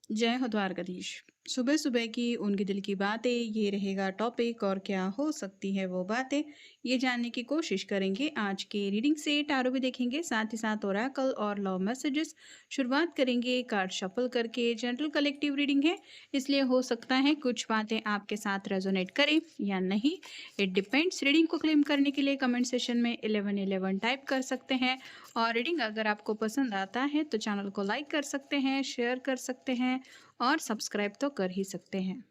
जय हो द्वारकाधीश। सुबह सुबह की उनके दिल की बातें, ये रहेगा टॉपिक। और क्या हो सकती है वो बातें, ये जानने की कोशिश करेंगे। आज के रीडिंग से टैरो भी देखेंगे, साथ ही साथ ओरेकल और लव मैसेजेस। शुरुआत करेंगे कार्ड शफल करके। जनरल कलेक्टिव रीडिंग है, इसलिए हो सकता है कुछ बातें आपके साथ रेजोनेट करें या नहीं। It depends. रीडिंग को क्लेम करने के लिए कमेंट सेशन में 1111 टाइप कर सकते हैं। और रीडिंग अगर आपको पसंद आता है तो चैनल को लाइक कर सकते हैं, शेयर कर सकते हैं और सब्सक्राइब तो कर ही सकते हैं।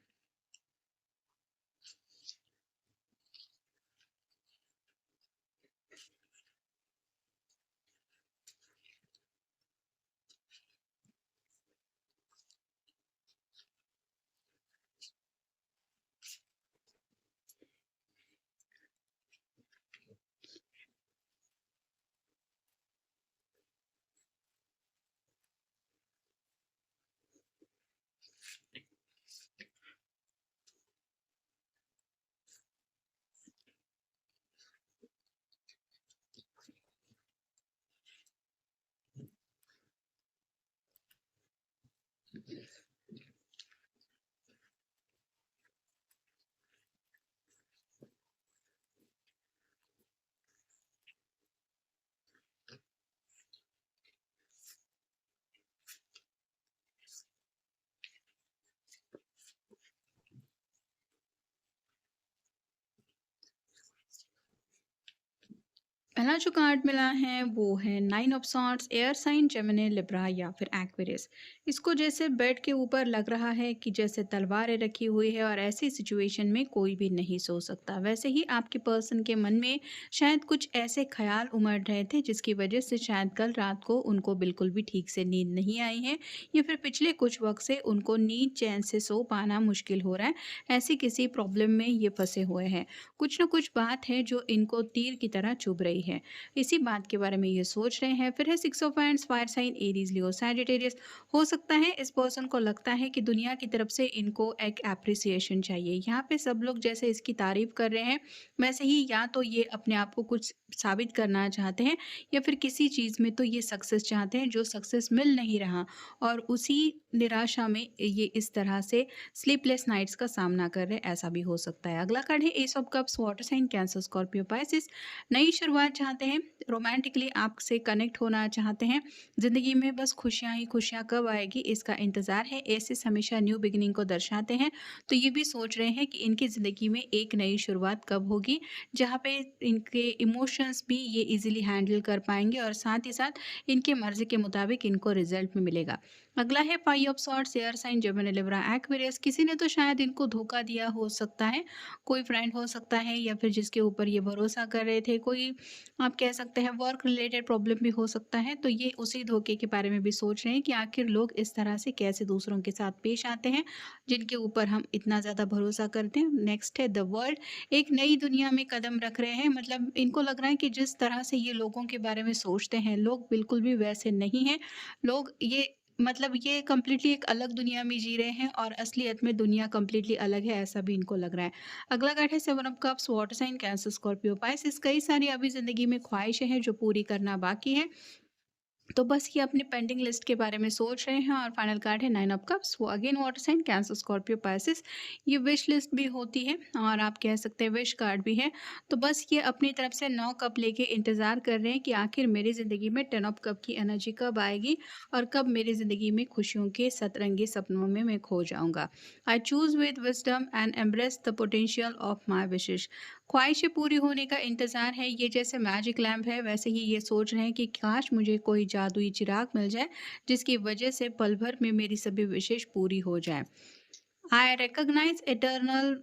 पहला जो कार्ड मिला है वो है nine of swords. Air sign Gemini, Libra या फिर एक्वेरियस। इसको जैसे बेड के ऊपर लग रहा है कि जैसे तलवारें रखी हुई है और ऐसी सिचुएशन में कोई भी नहीं सो सकता। वैसे ही आपके पर्सन के मन में शायद कुछ ऐसे ख्याल उमड़ रहे थे जिसकी वजह से शायद कल रात को उनको बिल्कुल भी ठीक से नींद नहीं आई है, या फिर पिछले कुछ वक्त से उनको नींद चैन से सो पाना मुश्किल हो रहा है। ऐसी किसी प्रॉब्लम में ये फंसे हुए हैं। कुछ ना कुछ बात है जो इनको तीर की तरह चुभ रही है। इसी बात के बारे में ये सोच रहे हैं। फिर है six of wands, fire sign Aries, Leo, Sagittarius. हो सकता है इस पर्सन को लगता है कि दुनिया की तरफ से इनको एक एप्रिसिएशन चाहिए। यहाँ पे सब लोग जैसे इसकी तारीफ कर रहे हैं, वैसे ही या तो ये अपने आप को कुछ साबित करना चाहते हैं, या फिर किसी चीज़ में तो ये सक्सेस चाहते हैं जो सक्सेस मिल नहीं रहा, और उसी निराशा में ये इस तरह से स्लीपलेस नाइट्स का सामना कर रहे हैं। ऐसा भी हो सकता है। अगला कार्ड है ace of cups, water sign Cancer, Scorpio, Pisces. नई शुरुआत चाहते हैं, रोमांटिकली आपसे कनेक्ट होना चाहते हैं। ज़िंदगी में बस खुशियाँ ही खुशियाँ कब आएगी इसका इंतज़ार है। एसेस हमेशा न्यू बिगिनिंग को दर्शाते हैं, तो ये भी सोच रहे हैं कि इनकी ज़िंदगी में एक नई शुरुआत कब होगी, जहाँ पे इनके इमोशंस भी ये ईज़िली हैंडल कर पाएँगे और साथ ही साथ इनके मर्ज़ी के मुताबिक इनको रिज़ल्ट में मिलेगा। अगला है five of swords, air sign Gemini, Libra, Aquarius. किसी ने तो शायद इनको धोखा दिया हो सकता है। कोई फ्रेंड हो सकता है, या फिर जिसके ऊपर ये भरोसा कर रहे थे। कोई आप कह सकते हैं वर्क रिलेटेड प्रॉब्लम भी हो सकता है। तो ये उसी धोखे के बारे में भी सोच रहे हैं कि आखिर लोग इस तरह से कैसे दूसरों के साथ पेश आते हैं जिनके ऊपर हम इतना ज़्यादा भरोसा करते हैं। नेक्स्ट है द वर्ल्ड। एक नई दुनिया में कदम रख रहे हैं, मतलब इनको लग रहा है कि जिस तरह से ये लोगों के बारे में सोचते हैं, लोग बिल्कुल भी वैसे नहीं हैं। लोग ये मतलब ये कंप्लीटली एक अलग दुनिया में जी रहे हैं और असलियत में दुनिया कंप्लीटली अलग है, ऐसा भी इनको लग रहा है। अगला कार्ड है seven of cups, water sign Cancer, Scorpio, Pisces. कई सारी अभी ज़िंदगी में ख्वाहिशें हैं जो पूरी करना बाकी है। तो बस ये अपनी पेंडिंग लिस्ट के बारे में सोच रहे हैं। और फाइनल कार्ड है नाइन ऑफ कप्स, वो again water sign Cancer, Scorpio, Pisces. ये विश लिस्ट भी होती है और आप कह सकते हैं विश कार्ड भी है। तो बस ये अपनी तरफ से 9 कप लेके इंतज़ार कर रहे हैं कि आखिर मेरी ज़िंदगी में 10 ऑफ कप की एनर्जी कब आएगी और कब मेरी ज़िंदगी में खुशियों के सतरंगी सपनों में मैं खो जाऊँगा। I choose with wisdom and embrace the potential of my wishes. ख्वाहिशें पूरी होने का इंतज़ार है। ये जैसे मैजिक लैंप है, वैसे ही ये सोच रहे हैं कि काश मुझे कोई जादुई चिराग मिल जाए जिसकी वजह से पल भर में मेरी सभी विशेष पूरी हो जाए। I recognize eternal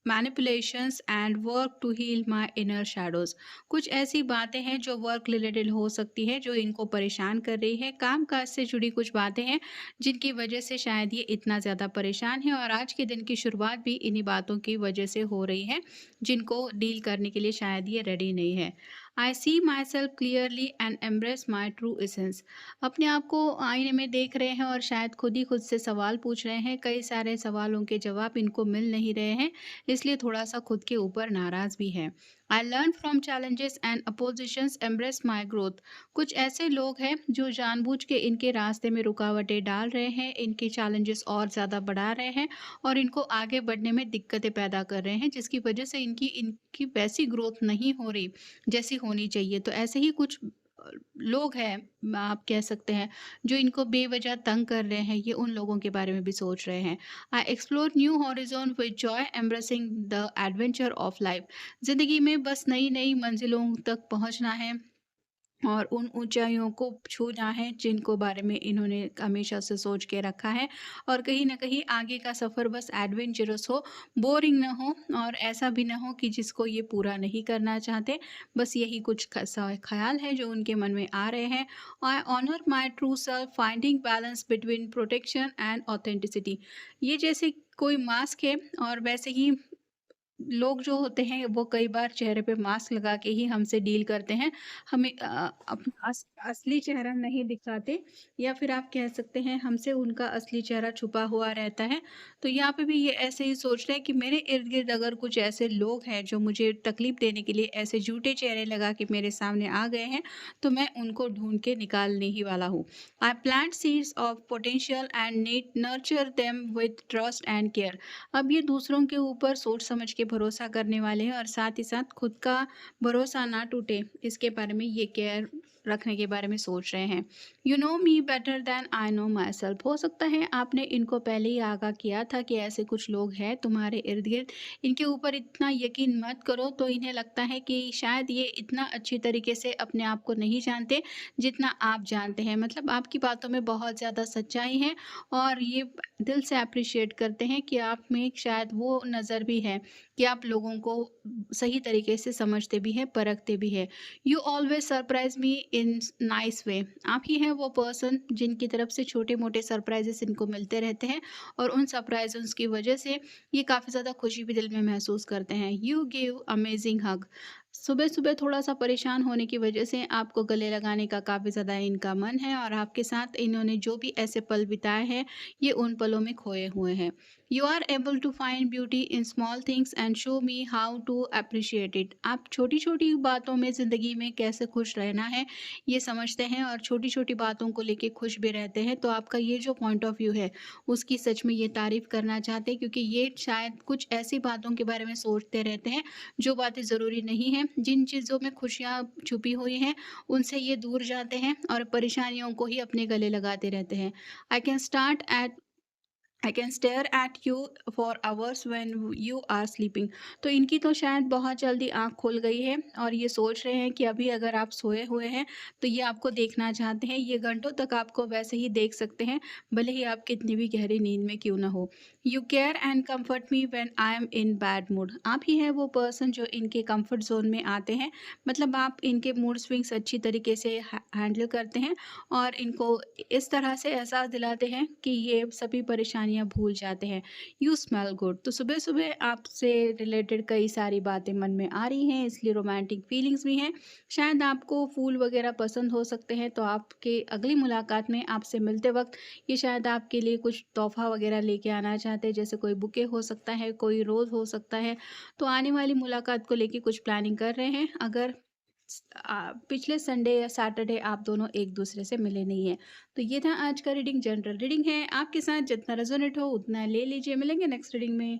manipulations and work to heal my inner shadows. कुछ ऐसी बातें हैं जो वर्क रिलेटेड हो सकती है, जो इनको परेशान कर रही है। काम काज से जुड़ी कुछ बातें हैं जिनकी वजह से शायद ये इतना ज़्यादा परेशान है, और आज के दिन की शुरुआत भी इन्हीं बातों की वजह से हो रही है जिनको डील करने के लिए शायद ये रेडी नहीं है। I see my self clearly and embrace my true essence. अपने आप को आईने में देख रहे हैं और शायद खुद ही खुद से सवाल पूछ रहे हैं। कई सारे सवालों के जवाब इनको मिल नहीं रहे हैं, इसलिए थोड़ा सा खुद के ऊपर नाराज भी है। I learn from challenges and oppositions embrace my growth. कुछ ऐसे लोग हैं जो जानबूझ के इनके रास्ते में रुकावटें डाल रहे हैं, इनके चैलेंजेस और ज़्यादा बढ़ा रहे हैं और इनको आगे बढ़ने में दिक्कतें पैदा कर रहे हैं, जिसकी वजह से इनकी इनकी वैसी ग्रोथ नहीं हो रही जैसी होनी चाहिए। तो ऐसे ही कुछ लोग हैं, आप कह सकते हैं, जो इनको बेवजह तंग कर रहे हैं, ये उन लोगों के बारे में भी सोच रहे हैं। I explore new horizon with joy embracing the adventure of life. ज़िंदगी में बस नई-नई मंजिलों तक पहुँचना है और उन ऊँचाइयों को छूना है जिनको बारे में इन्होंने हमेशा से सोच के रखा है और कहीं न कहीं आगे का सफ़र बस एडवेंचरस हो, बोरिंग ना हो और ऐसा भी ना हो कि जिसको ये पूरा नहीं करना चाहते। बस यही कुछ ख़्याल है जो उनके मन में आ रहे हैं। I honour my true self finding balance between protection and authenticity. ये जैसे कोई मास्क है और वैसे ही लोग जो होते हैं वो कई बार चेहरे पे मास्क लगा के ही हमसे डील करते हैं। हमें अपना असली चेहरा नहीं दिखाते या फिर आप कह सकते हैं हमसे उनका असली चेहरा छुपा हुआ रहता है। तो यहाँ पे भी ये ऐसे ही सोच रहे हैं कि मेरे इर्द-गिर्द अगर कुछ ऐसे लोग हैं जो मुझे तकलीफ़ देने के लिए ऐसे झूठे चेहरे लगा के मेरे सामने आ गए हैं, तो मैं उनको ढूँढ के निकालने ही वाला हूँ। I plant seeds of potential and need nurture them with trust and care. अब ये दूसरों के ऊपर सोच समझ के भरोसा करने वाले हैं और साथ ही साथ खुद का भरोसा ना टूटे, इसके बारे में ये केयर रखने के बारे में सोच रहे हैं। You know me better than I know myself. हो सकता है आपने इनको पहले ही आगाह किया था कि ऐसे कुछ लोग हैं तुम्हारे इर्द गिर्द, इनके ऊपर इतना यकीन मत करो। तो इन्हें लगता है कि शायद ये इतना अच्छी तरीके से अपने आप को नहीं जानते जितना आप जानते हैं। मतलब आपकी बातों में बहुत ज़्यादा सच्चाई है और ये दिल से एप्रिशिएट करते हैं कि आप में शायद वो नज़र भी है कि आप लोगों को सही तरीके से समझते भी हैं, परखते भी हैं। You always surprise me in nice way. आप ही हैं वो पर्सन जिनकी तरफ से छोटे-मोटे सरप्राइज़ेस इनको मिलते रहते हैं और उन सरप्राइज़ेस की वजह से ये काफ़ी ज़्यादा खुशी भी दिल में महसूस करते हैं। यू गिव अमेजिंग हग। सुबह-सुबह थोड़ा-सा परेशान होने की वजह से आपको गले लगाने का काफ़ी ज़्यादा इनका मन है और आपके साथ इन्होंने जो भी ऐसे पल बिताए हैं, ये उन पलों में खोए हुए हैं। You are able to find beauty in small things and show me how to appreciate it. आप छोटी-छोटी बातों में ज़िंदगी में कैसे खुश रहना है, ये समझते हैं और छोटी-छोटी बातों को लेके खुश भी रहते हैं। तो आपका ये जो पॉइंट ऑफ व्यू है, उसकी सच में ये तारीफ़ करना चाहते हैं क्योंकि ये शायद कुछ ऐसी बातों के बारे में सोचते रहते हैं, जो बातें ज़रूरी नहीं हैं। जिन चीज़ों में खुशियाँ छुपी हुई हैं, उनसे ये दूर जाते हैं और परेशानियों को ही अपने गले लगाते रहते हैं। I can start at I can stare at you for hours when you are sleeping. तो इनकी तो शायद बहुत जल्दी आँख खुल गई है और ये सोच रहे हैं कि अभी अगर आप सोए हुए हैं, तो ये आपको देखना चाहते हैं। ये घंटों तक आपको वैसे ही देख सकते हैं, भले ही आप कितनी भी गहरी नींद में क्यों ना हो। You care and comfort me when I am in bad mood. आप ही हैं वो पर्सन जो इनके कम्फर्ट ज़ोन में आते हैं। मतलब आप इनके मूड स्विंग्स अच्छी तरीके से हैंडल करते हैं और इनको इस तरह से एहसास दिलाते हैं कि ये सभी परेशानियाँ भूल जाते हैं। You smell good. तो सुबह-सुबह आपसे रिलेटेड कई सारी बातें मन में आ रही हैं, इसलिए रोमांटिक फीलिंग्स भी हैं। शायद आपको फूल वगैरह पसंद हो सकते हैं, तो आपके अगली मुलाकात में आपसे मिलते वक़्त ये शायद आपके लिए कुछ तोहफ़ा वगैरह लेके आना चाहते हैं, जैसे कोई बुके हो सकता है, कोई रोज़ हो सकता है। तो आने वाली मुलाकात को लेके कुछ प्लानिंग कर रहे हैं। अगर पिछले संडे या सैटरडे आप दोनों एक-दूसरे से मिले नहीं हैं। तो ये था आज का रीडिंग, जनरल रीडिंग है। आपके साथ जितना रेज़ोनेट हो उतना ले लीजिए। मिलेंगे नेक्स्ट रीडिंग में।